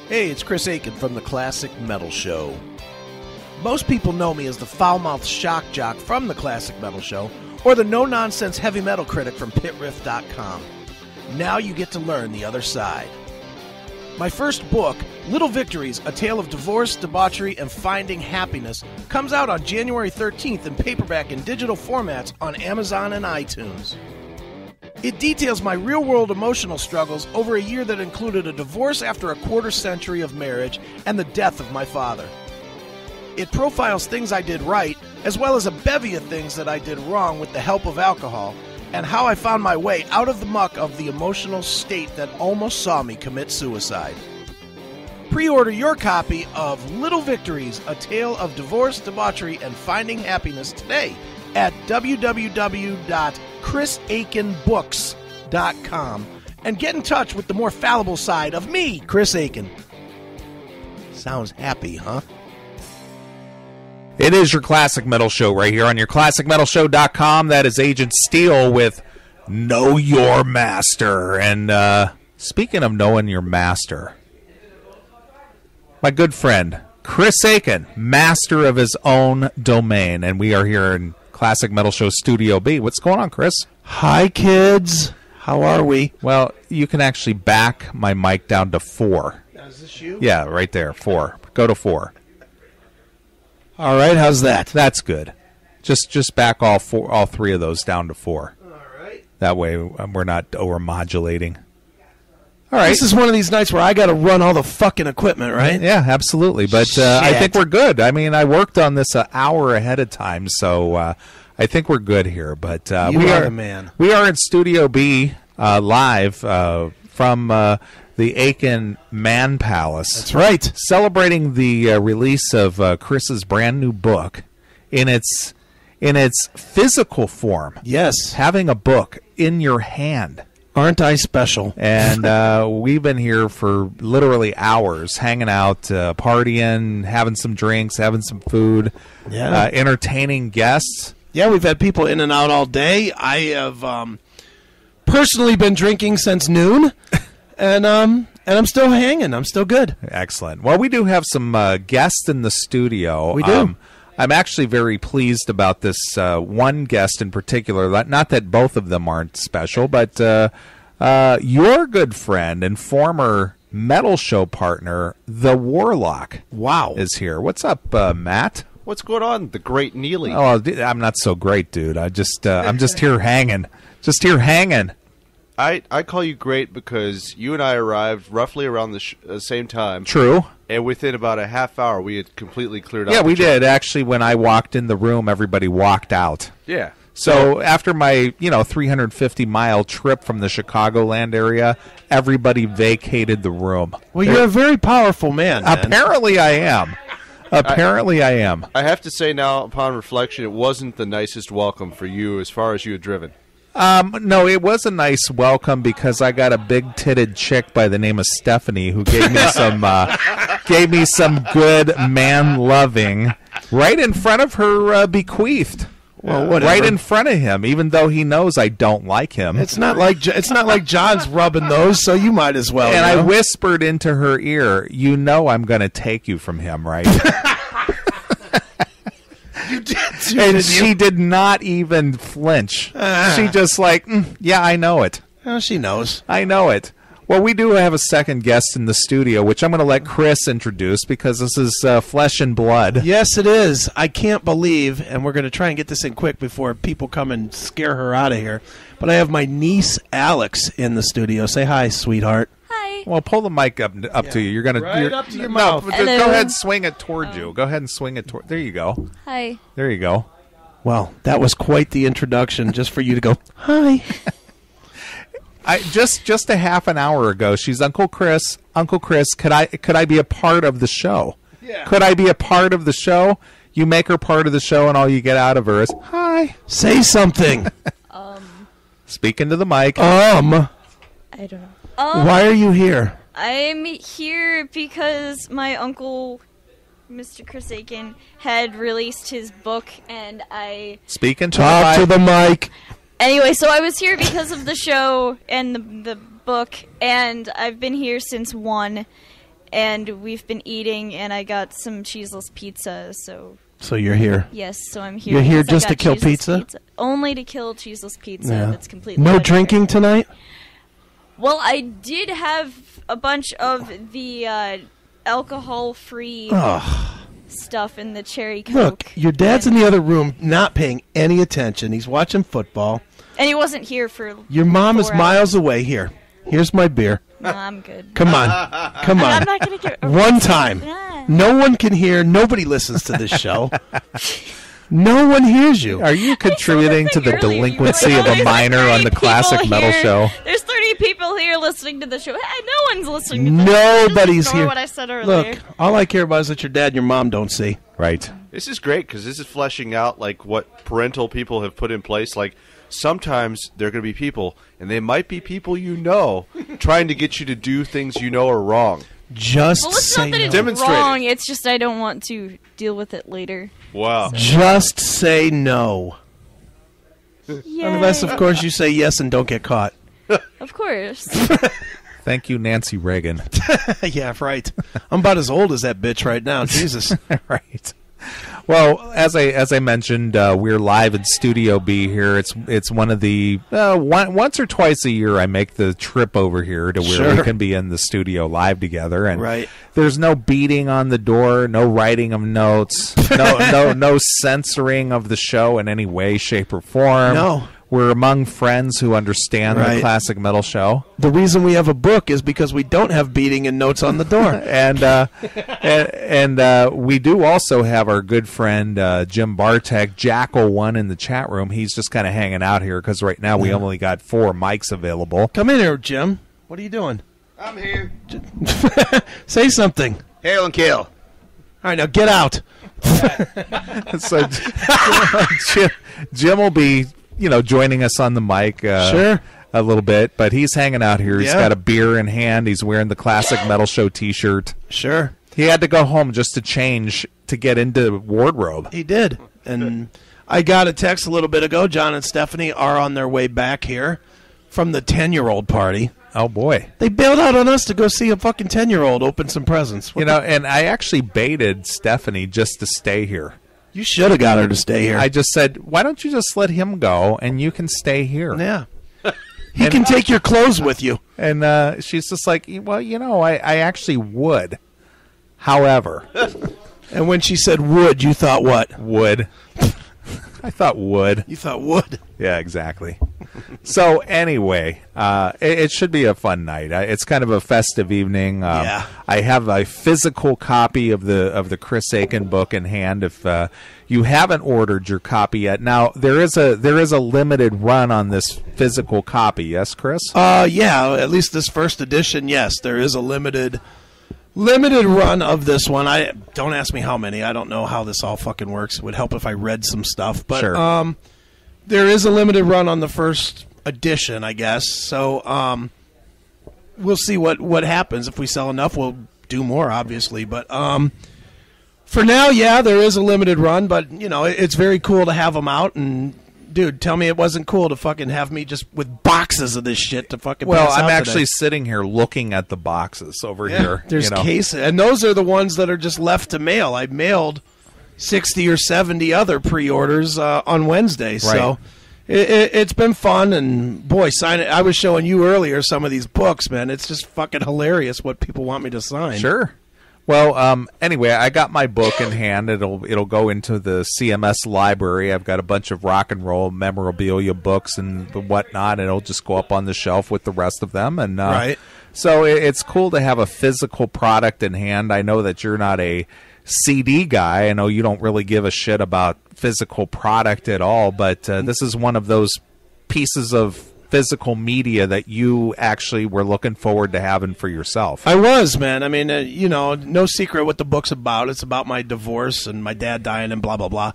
Hey, it's Chris Aiken from the Classic Metal Show. Most people know me as the foul-mouthed shock jock from the Classic Metal Show, or the no-nonsense heavy metal critic from pitriff.com. Now you get to learn the other side. My first book, Little Victories, A Tale of Divorce, Debauchery, and Finding Happiness, comes out on January 13th in paperback and digital formats on Amazon and iTunes. It details my real-world emotional struggles over a year that included a divorce after a quarter-century of marriage and the death of my father. It profiles things I did right, as well as a bevy of things that I did wrong with the help of alcohol, and how I found my way out of the muck of the emotional state that almost saw me commit suicide. Pre-order your copy of Little Victories, A Tale of Divorce, Debauchery, and Finding Happiness today at www.chrisaikenbooks.com and get in touch with the more fallible side of me, Chris Aiken. Sounds happy, huh? It is your Classic Metal Show right here on your ClassicMetalShow.com. That is Agent Steel with Know Your Master. And speaking of knowing your master, my good friend, Chris Aiken, master of his own domain. And we are here in Classic Metal Show Studio B. What's going on, Chris? Hi, kids. How are we? Well, you can actually back my mic down to 4. Now, is this you? Yeah, right there, 4. Go to 4. All right, how's that? That's good. Just back all 3 of those down to 4. All right. That way we're not over-modulating. All right. This is one of these nights where I got to run all the fucking equipment, right? Yeah, absolutely. But I think we're good. I mean, I worked on this an hour ahead of time, so I think we're good here. But we are the man. We are in Studio B live from the Aiken Man Palace. That's right. Celebrating the release of Chris's brand new book in its physical form. Yes. Having a book in your hand. Aren't I special? And we've been here for literally hours, hanging out, partying, having some drinks, having some food, entertaining guests. Yeah, we've had people in and out all day. I have personally been drinking since noon, and I'm still hanging. I'm still good. Excellent. Well, we do have some guests in the studio. We do. I'm actually very pleased about this one guest in particular. Not that both of them aren't special, but your good friend and former metal show partner, the Warlock, is here. What's up, Matt? What's going on, the great Neeley? Oh, I'm not so great, dude. I'm just here hanging. Just here hanging. I call you great because you and I arrived roughly around the same time. True. And within about a half hour, we had completely cleared out. Yeah, we did. Actually, when I walked in the room, everybody walked out. Yeah. So after my 350-mile trip from the Chicagoland area, everybody vacated the room. Well, you're a very powerful man. Apparently I am. I am. I have to say now, upon reflection, it wasn't the nicest welcome for you as far as you had driven. No, it was a nice welcome because I got a big-titted chick by the name of Stephanie who gave me some good man-loving right in front of her bequeathed. Well, whatever. Right in front of him, even though he knows I don't like him. It's not like John's rubbing those, so you might as well. And I whispered into her ear, I'm going to take you from him, right? You did, and she did not even flinch. She just yeah, I know it. Oh, she knows. I know it. Well, we do have a second guest in the studio, which I'm going to let Chris introduce because this is flesh and blood. Yes, it is. I can't believe, and we're going to try and get this in quick before people come and scare her out of here, but I have my niece, Alex, in the studio. Say hi, sweetheart. Hi. Well, pull the mic up to you. You're going to up to your mouth. No, go ahead and swing it toward you. Go ahead and swing it toward. There you go. Hi. There you go. Well, that was quite the introduction just for you to go, hi. Just a half an hour ago, she's Uncle Chris. Uncle Chris, could I be a part of the show? Yeah. Could I be a part of the show? You make her part of the show, and all you get out of her is hi. Say something. Speaking to the mic. I don't know. Why are you here? I'm here because my uncle, Mr. Chris Aiken, had released his book, and I... Talk to the mic. Anyway, so I was here because of the show and the book, and I've been here since 1. and we've been eating, and I got some cheeseless pizza, so... So you're here. Yes, so I'm here. You're here because I just to got kill cheeseless pizza? Only to kill cheeseless pizza. Yeah. That's completely No vegetarian. drinking tonight? Well, I did have a bunch of the alcohol-free stuff in the cherry Coke. Look, your dad's in the other room not paying any attention. He's watching football. And he wasn't here for Your mom is 4 miles away. Here. Here's my beer. No, I'm good. Come on. Come on. I'm not going to get... One time. No one can hear. Nobody listens to this show. No one hears you. Are you contributing to the Earlier, delinquency you were of like, a "Oh, there's minor on the 30 Classic people Metal here. Show? There's 30 people here listening to the show. Hey, no one's listening to the show. Nobody's Just ignore here. what I said earlier. Look, all I care about is that your dad and your mom don't see. Right. This is great because this is fleshing out like what parental people have put in place. Like sometimes there are going to be people, and they might be people you know, trying to get you to do things you know are wrong. Just Well, it's say not that no. it's Demonstrate it. wrong. It's just I don't want to deal with it later. Wow. Just say no. Yeah. Unless, of course, you say yes and don't get caught. Of course. Thank you, Nancy Reagan. Yeah, right. I'm about as old as that bitch right now. Jesus. Right. Well, as I mentioned, we're live in Studio B here. It's one of the once or twice a year I make the trip over here to where we Sure. can be in the studio live together. And Right. there's no beating on the door, no writing of notes, no censoring of the show in any way, shape, or form. No. We're among friends who understand the Right. Classic Metal Show. The reason we have a book is because we don't have beating and notes on the door. and we do also have our good friend Jim Bartek, Jackal1 in the chat room. He's just kind of hanging out here because right now we only got 4 mics available. Come in here, Jim. What are you doing? I'm here. Say something. Hail and kill. All right, now get out. So Jim will be, joining us on the mic. Sure. A little bit, but he's hanging out here. He's Yeah. got a beer in hand. He's wearing the Classic Metal Show T-shirt. Sure. He had to go home just to change to get into wardrobe. He did. And I got a text a little bit ago. John and Stephanie are on their way back here from the 10-year-old party. Oh, boy. They bailed out on us to go see a fucking 10-year-old open some presents. And I actually baited Stephanie just to stay here. You should have got her to stay here. I just said, why don't you just let him go and you can stay here? Yeah. He can take your clothes with you. And she's just like, well, I actually would. However. And when she said would, you thought what? Would. I thought would. You thought would. Yeah, exactly. So anyway, it should be a fun night. It's kind of a festive evening. Yeah. I have a physical copy of the Chris Aiken book in hand. If you haven't ordered your copy yet, now there is a limited run on this physical copy. Yes, Chris? Yeah, at least this first edition, yes. There is a limited run of this one. I don't ask me how many. I don't know how this all fucking works. It would help if I read some stuff. But Sure. There is a limited run on the first edition, I guess. So we'll see what happens. If we sell enough, we'll do more, obviously. But for now, yeah, there is a limited run. But, it's very cool to have them out. And, dude, tell me it wasn't cool to fucking have me just with boxes of this shit to fucking Well, pass I'm out actually today. sitting here looking at the boxes over here. There's cases, and those are the ones that are just left to mail. I mailed 60 or 70 other pre-orders on Wednesday, so it's been fun. And boy, sign it! I was showing you earlier some of these books, man. It's just fucking hilarious what people want me to sign. Sure. Well, anyway, I got my book in hand. It'll go into the CMS library. I've got a bunch of rock and roll memorabilia books and whatnot. It'll just go up on the shelf with the rest of them. And Right. So it's cool to have a physical product in hand. I know that you're not a CD guy. I know you don't really give a shit about physical product at all, but this is one of those pieces of physical media that you actually were looking forward to having for yourself. I was, man. I mean, no secret what the book's about. It's about my divorce and my dad dying and blah, blah, blah.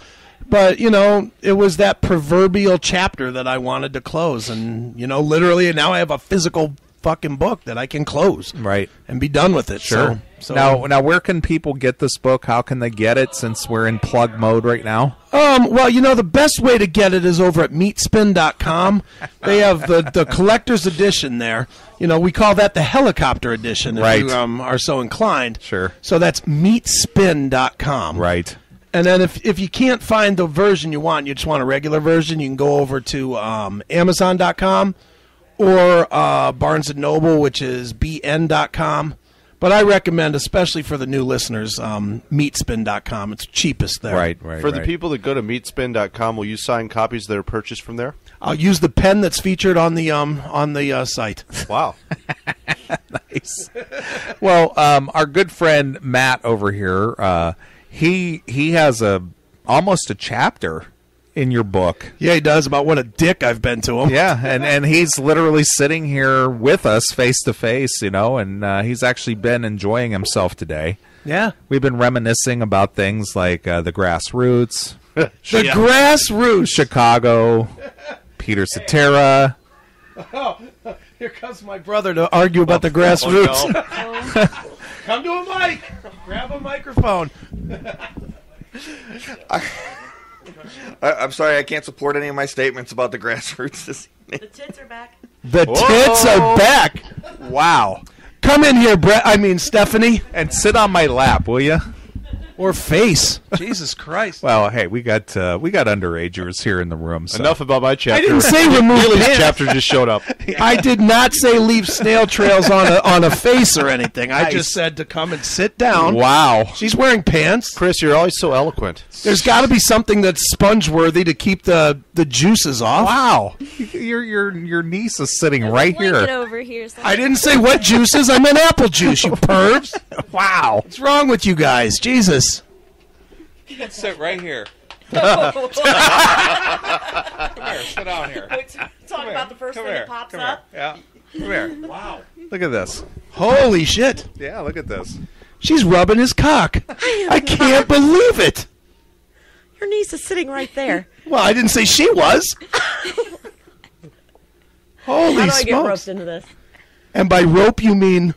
But, it was that proverbial chapter that I wanted to close. And, literally now I have a physical fucking book that I can close Right. and be done with it. Sure. So Now, where can people get this book? How can they get it since we're in plug mode right now? well, the best way to get it is over at meatspin.com. They have the collector's edition there. We call that the helicopter edition if Right. you are so inclined. Sure. So that's meatspin.com. Right. And then if you can't find the version you want, you just want a regular version, you can go over to Amazon.com or Barnes & Noble, which is bn.com. But I recommend, especially for the new listeners, meatspin.com. It's cheapest there. Right. For the people that go to meatspin.com, will you sign copies that are purchased from there? I'll use the pen that's featured on the site. Wow. Nice. Well, our good friend Matt over here, he has almost a chapter in your book. Yeah, he does, about what a dick I've been to him. Yeah, and he's literally sitting here with us face to face, and he's actually been enjoying himself today. Yeah. We've been reminiscing about things like the grassroots, The grassroots. Chicago, Peter Cetera. Here comes my brother to argue about the grassroots. no. Come to a mic. Grab a microphone. I'm sorry, I can't support any of my statements about the grassroots this evening. The tits are back. The tits are back. Wow. Come in here, Stephanie. And sit on my lap, will you? Or face. Jesus Christ. Well, hey, we got underagers here in the room. So. Enough about my chapter. I didn't say remove Neely's pants. chapter just showed up. I did not say leave snail trails on a face or anything. I Nice. just said to come and sit down. Wow. She's wearing pants. Chris, you're always so eloquent. There's got to be something that's sponge-worthy to keep the juices off. Wow. Your niece is sitting right Blanket here. over here. So I didn't say what juices. I meant apple juice, you pervs. Wow. What's wrong with you guys? Jesus. You can sit right here. Come here, sit down here. Talk about the first thing that pops up. Yeah. Come here. Wow. Look at this. Holy shit. Yeah, look at this. She's rubbing his cock. I can't believe it. Your niece is sitting right there. Well, I didn't say she was. Holy How do I get smokes. roped into this? And by rope, you mean...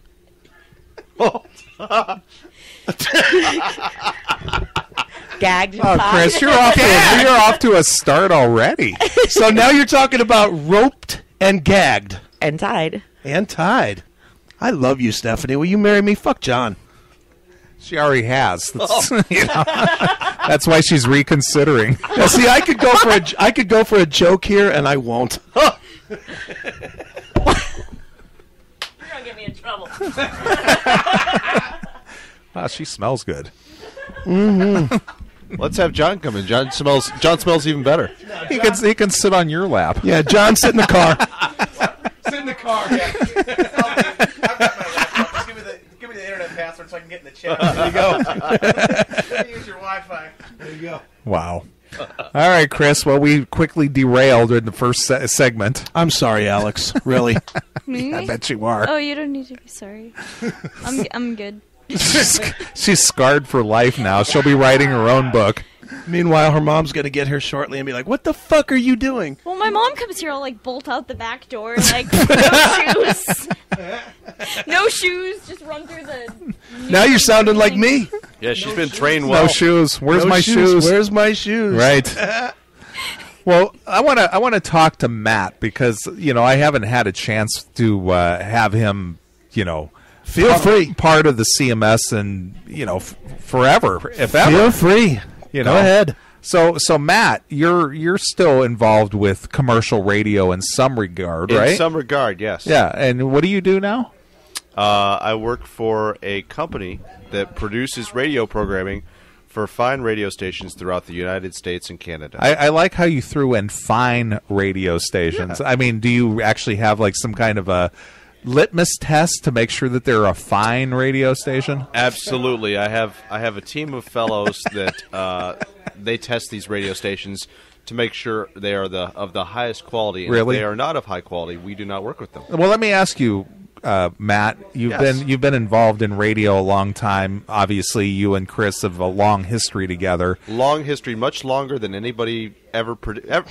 Gagged and Oh, tied. Chris, you're off to a start already. So now you're talking about roped and gagged. And tied. And tied. I love you, Stephanie. Will you marry me? Fuck John. She already has. That's, that's why she's reconsidering. Now, see, I could go for a joke here, and I won't. You're gonna get me in trouble. Wow, she smells good. Let's have John come in. John smells even better. He can sit on your lap. Yeah, John, sit in the car. Sit in the car. Yeah. I've got my laptop. Just give me the internet password so I can get in the chat. There you go. Let me use your Wi-Fi. There you go. Wow. All right, Chris. Well, we quickly derailed in the first segment. I'm sorry, Alex. Really. Me? I bet you are. Oh, you don't need to be sorry. I'm good. She's scarred for life now. She'll be writing her own book. Meanwhile, her mom's going to get here shortly and be like, what the fuck are you doing? Well, my mom comes here, I'll like bolt out the back door, like no shoes, no shoes, just run through the. Now you're sounding like me. Yeah, she's been trained well. No shoes. Where's No my shoes? Where's my shoes? Right. Well, I want to talk to Matt because I haven't had a chance to have him Feel free. part of the CMS and forever if ever. Feel free. Go ahead. So Matt, you're still involved with commercial radio in some regard, right? In some regard, yes. Yeah, and what do you do now? I work for a company that produces radio programming for fine radio stations throughout the United States and Canada. I like how you threw in fine radio stations. Yeah. I mean, do you actually have like some kind of a litmus test to make sure that they're a fine radio station? Absolutely. I have a team of fellows that they test these radio stations to make sure they are of the highest quality. And Really? if they are not of high quality, we do not work with them. Well, let me ask you, Matt. You've been involved in radio a long time. Obviously, you and Chris have a long history together. Long history, much longer than anybody ever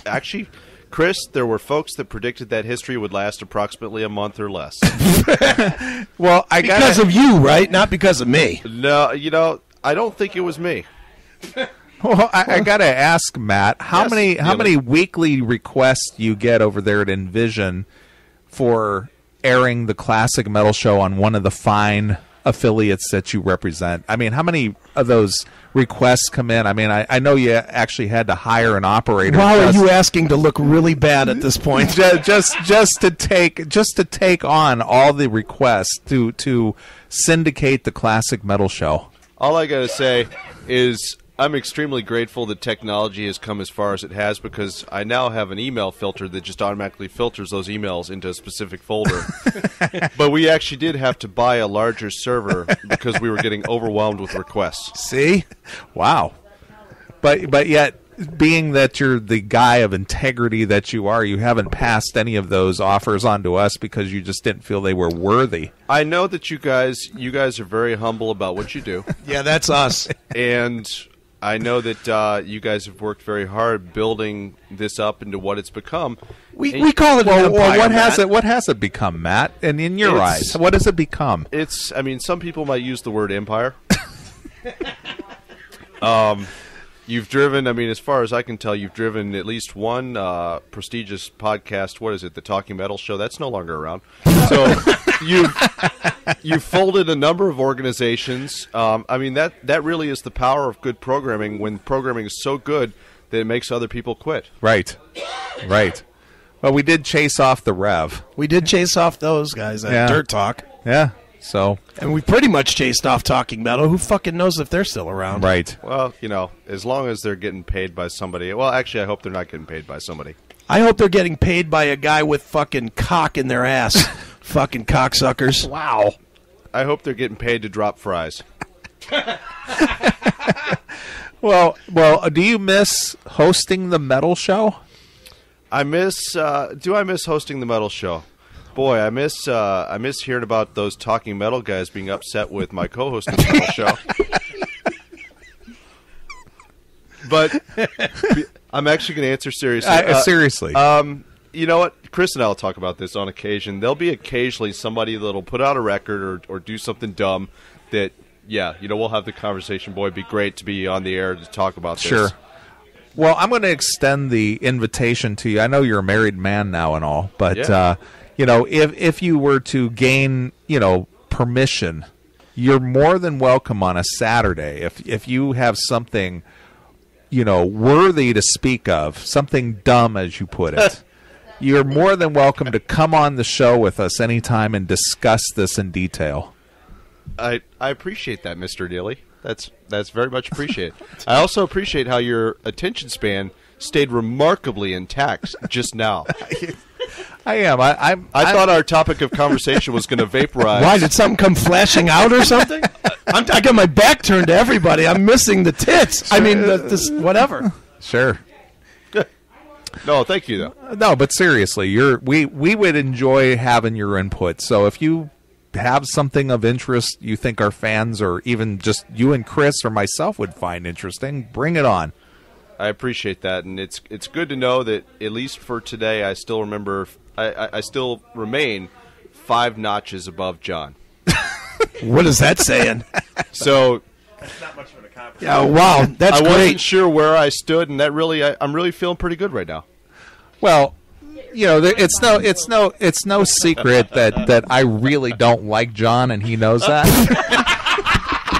actually, Chris, there were folks that predicted that history would last approximately a month or less. Well, because of you, right? Not because of me. No, I don't think it was me. Well, I got to ask Matt, how many weekly requests do you get over there at Envision for airing the Classic Metal Show on one of the fine affiliates that you represent? I mean, how many of those requests come in? I mean, I know you actually had to hire an operator. Wow, are you asking to look really bad at this point? just to take on all the requests to syndicate the Classic Metal Show. All I got to say is I'm extremely grateful that technology has come as far as it has, because I now have an email filter that just automatically filters those emails into a specific folder. But we actually did have to buy a larger server because we were getting overwhelmed with requests. See? Wow. But yet, being that you're the guy of integrity that you are, you haven't passed any of those offers on to us because you just didn't feel they were worthy. I know that you guys are very humble about what you do. Yeah, that's us. And I know that you guys have worked very hard building this up into what it's become. We call it an empire, what has it become, Matt? And in your eyes, what has it become? Some people might use the word empire. You've driven, as far as I can tell, you've driven at least one prestigious podcast. What is it? The Talking Metal Show. That's no longer around. So you've folded a number of organizations. That really is the power of good programming, when programming is so good that it makes other people quit. Right. Well, we did chase off the Rev. We did chase off those guys at Dirt Talk. Yeah. So, and we pretty much chased off Talking Metal. Who fucking knows if they're still around? Right. Well, as long as they're getting paid by somebody. Well, actually, I hope they're not getting paid by somebody. I hope they're getting paid by a guy with fucking cock in their ass. Fucking cocksuckers. Wow. I hope they're getting paid to drop fries. Well, do you miss hosting the metal show? Do I miss hosting the metal show? Boy, I miss hearing about those Talking Metal guys being upset with my co-host of the metal show. But I'm actually going to answer seriously. Seriously. You know what? Chris and I will talk about this on occasion. There'll be occasionally somebody that'll put out a record or do something dumb that, we'll have the conversation. Boy, it'd be great to be on the air to talk about this. Sure. Well, I'm going to extend the invitation to you. I know you're a married man now and all, but if you were to gain, permission, you're more than welcome on a Saturday. If you have something, worthy to speak of, something dumb as you put it, you're more than welcome to come on the show with us anytime and discuss this in detail. I appreciate that, Mr. Neeley. That's very much appreciated. I also appreciate how your attention span stayed remarkably intact just now. I am. I thought our topic of conversation was going to vaporize. Why, did something come flashing out or something? I got my back turned to everybody. I'm missing the tits. Sure. I mean, whatever. Sure. No, thank you, though. No, but seriously, we would enjoy having your input. So if you have something of interest you think our fans, or even just you and Chris or myself, would find interesting, bring it on. I appreciate that, and it's good to know that at least for today, I still remember. I still remain 5 notches above John. What is that saying? So that's not much of an accomplishment. Yeah, wow, that's great. I wasn't sure where I stood, and that really, I'm really feeling pretty good right now. Well, it's no secret that I really don't like John, and he knows that.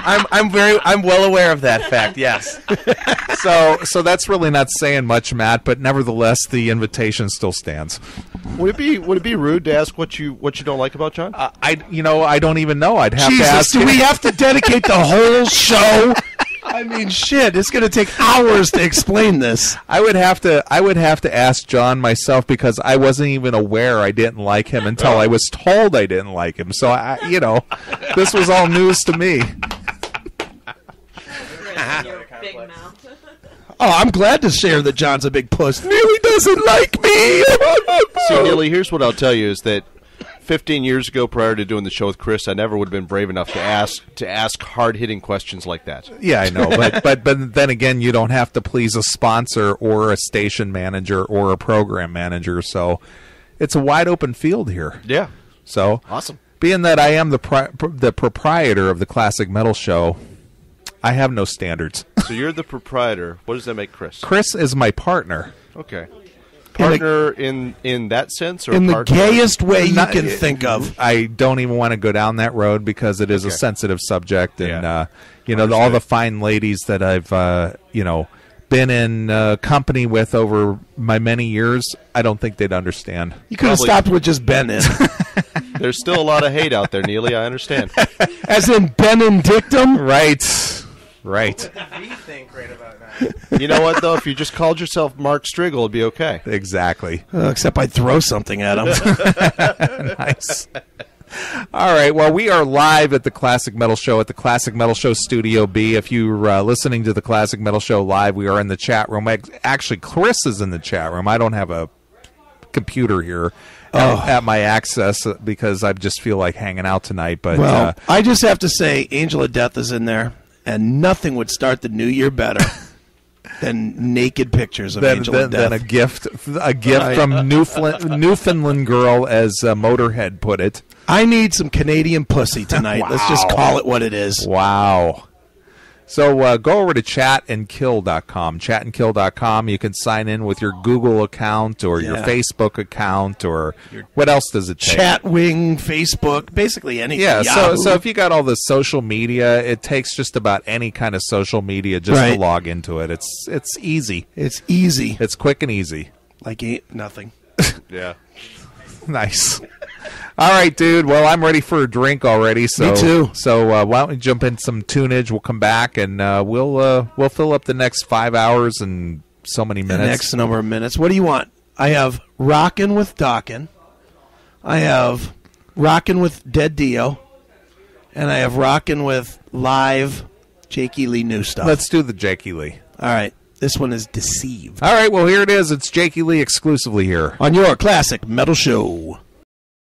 I'm well aware of that fact. Yes. So that's really not saying much, Matt. But nevertheless, the invitation still stands. Would it be rude to ask what you don't like about John? I don't even know. I'd have to ask. Do we have to dedicate the whole show? I mean, shit, it's going to take hours to explain this. I would have to ask John myself, because I wasn't even aware I didn't like him until I was told I didn't like him. So this was all news to me. Big mouth. Oh, I'm glad to share that John's a big puss. Neeley doesn't like me. So, Neeley, here's what I'll tell you is that 15 years ago, prior to doing the show with Chris, I never would have been brave enough to ask hard-hitting questions like that. Yeah, I know. But then again, you don't have to please a sponsor or a station manager or a program manager, so it's a wide-open field here. Yeah. So Awesome. Being that I am the proprietor of the Classic Metal Show, I have no standards. So you're the proprietor. What does that make Chris? Chris is my partner. Okay. Partner in that sense, or In the partner? gayest way you Not- can think of. I don't even want to go down that road because it is a Okay. sensitive subject, and Yeah. all Understood. the fine ladies that I've been in company with over my many years, I don't think they'd understand. You could have Probably- stopped with just Ben in. There's still a lot of hate out there, Neely. I understand. As in Benedictum? Right. The V thing great about that. You know what, though? If you just called yourself Mark Striggle, it'd be okay. Exactly. Except I'd throw something at him. Nice. All right. Well, we are live at the Classic Metal Show at the Classic Metal Show Studio B. If you're listening to the Classic Metal Show live, we are in the chat room. Actually, Chris is in the chat room. I don't have a computer here at my access because I just feel like hanging out tonight. But Well, I just have to say, Angel of Death is in there, and nothing would start the new year better than naked pictures of Angel of Death. then a gift from Newfoundland girl, as Motorhead put it. I need some Canadian pussy tonight. Let's just call it what it is. Wow. So go over to chatandkill.com. Chatandkill.com. You can sign in with your Google account or your Yeah. Facebook account, or what else does it take? Chatwing, Facebook, basically anything. Yeah, Yahoo. so if you got all the social media, it takes just about any kind of social media just to Right. log into it. It's easy. It's easy. It's quick and easy. Like nothing. Yeah. Nice. All right, dude. Well, I'm ready for a drink already. So, Me too. So why don't we jump in some tunage? We'll come back and we'll fill up the next 5 hours and so many The minutes. next number of minutes. What do you want? I have Rockin' with Dawkin. I have Rockin' with Dead Dio. And I have Rockin' with live Jakey Lee new stuff. Let's do the Jakey Lee. All right. This one is Deceived. All right. Well, here it is. It's Jakey Lee exclusively here. On your Classic Metal Show.